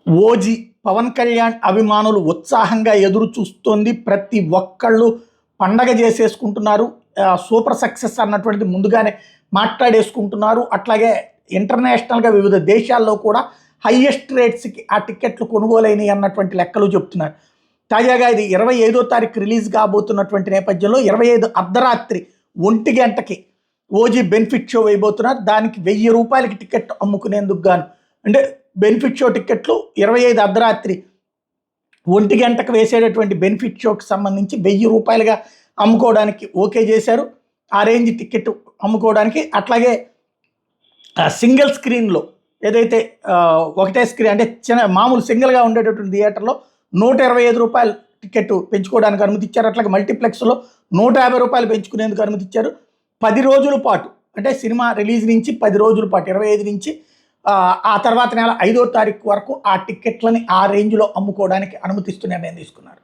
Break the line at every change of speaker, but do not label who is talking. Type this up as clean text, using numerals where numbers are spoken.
OG Pawan Kalyan అభిమానులు ఉత్సాహంగా ఎదురు చూస్తోంది. ప్రతి ఒక్కళ్ళు పండగ చేసేసుకుంటున్నారు. సూపర్ సక్సెస్ అన్నటువంటిది ముందుగానే మాట్లాడేసుకుంటున్నారు. అట్లాగే ఇంటర్నేషనల్గా వివిధ దేశాల్లో కూడా హయ్యెస్ట్ రేట్స్కి ఆ టికెట్లు కొనుగోలైనవి అన్నటువంటి లెక్కలు చెప్తున్నారు. తాజాగా ఇది 25వ తారీఖు రిలీజ్ కాబోతున్నటువంటి నేపథ్యంలో 25 అర్ధరాత్రి 1 గంటకి ఓజీ బెనిఫిట్ షో వేయబోతున్నారు. దానికి 1000 రూపాయలకి టికెట్ అమ్ముకునేందుకు గాను, అంటే బెనిఫిట్ షో టికెట్లు 25 అర్ధరాత్రి 1 గంటకు వేసేటటువంటి బెనిఫిట్ షోకి సంబంధించి 1000 రూపాయలుగా అమ్ముకోవడానికి ఓకే చేశారు. ఆ రేంజ్ టికెట్ అమ్ముకోవడానికి. అట్లాగే సింగిల్ స్క్రీన్లో ఏదైతే ఒకటే స్క్రీన్ అంటే చిన్న మామూలు సింగిల్గా ఉండేటటువంటి థియేటర్లో 125 రూపాయలు టికెట్ పెంచుకోవడానికి అనుమతి ఇచ్చారు. అట్లాగే మల్టీప్లెక్స్లో 150 రూపాయలు పెంచుకునేందుకు అనుమతి ఇచ్చారు. 10 రోజుల పాటు, అంటే సినిమా రిలీజ్ నుంచి 10 రోజుల పాటు 25 నుంచి ఆ తర్వాత నెల 5వ తారీఖు వరకు ఆ టికెట్లని ఆ రేంజ్లో అమ్ముకోవడానికి అనుమతిస్తూ నిర్ణయం తీసుకున్నారు.